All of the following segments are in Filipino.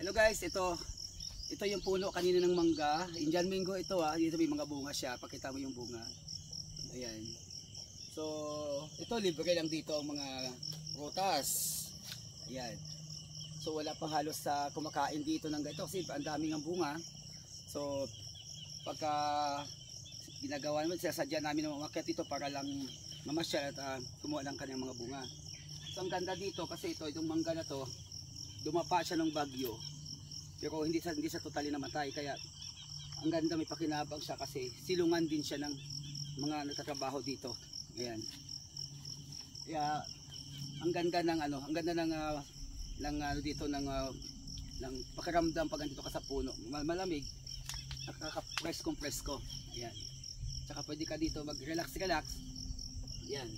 Hello guys, ito yung puno kanina ng mangga. Indian mango ito dito may mga bunga siya. Pakita mo yung bunga. Ayan. So, ito libre lang dito ang mga prutas. Ayan. So, wala pang halos sa kumakain dito ng ganito kasi ang daming ang bunga. So, pagka ginagawa naman, sinasadya namin na umakyat dito para lang mamasyal at kumuha ng kanyang mga bunga. So, ang ganda dito kasi itong mangga na to, dumapa siya ng bagyo pero hindi siya totally namatay, kaya ang ganda, may pakinabang siya kasi silungan din siya ng mga nagtatrabaho dito. Ayan. Kaya ang ganda ng dito ng pakiramdam pag andito ka sa puno. Malamig, nakaka-presko. Ayan. Tsaka pwede ka dito mag-relax. Ayan.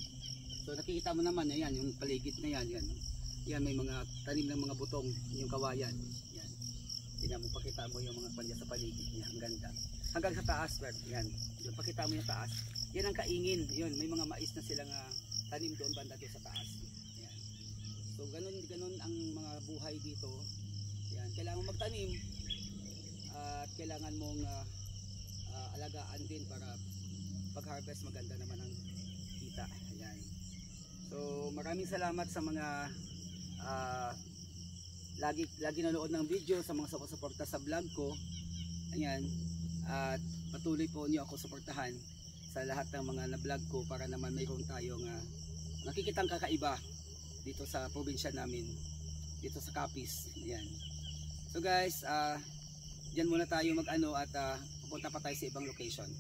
So nakikita mo naman, ayan, yung paligid na yan. Yan, may mga tanim ng mga butong, yung kawayan. Yan. Tingnan mo, pakita mo yung mga panya sa paligid niya. Ang ganda. Hanggang sa taas, yan. Yung pakita mo yung taas. Yan ang kaingin. Yun, may mga mais na silang tanim doon banda doon sa taas. Yan. So ganun ang mga buhay dito. Yan, kailangan mong magtanim at kailangan mong alagaan din para pag-harvest maganda naman ang kita. Yan. So maraming salamat sa mga lagi nanood ng video, sa mga sumusuporta sa vlog ko. Ayan, at patuloy po niyo ako suportahan sa lahat ng mga na-vlog ko para naman mayroon tayong nakikitang kakaiba dito sa probinsya namin, dito sa Capiz. Ayan. So guys, diyan muna tayo at pupunta pa tayo sa ibang location.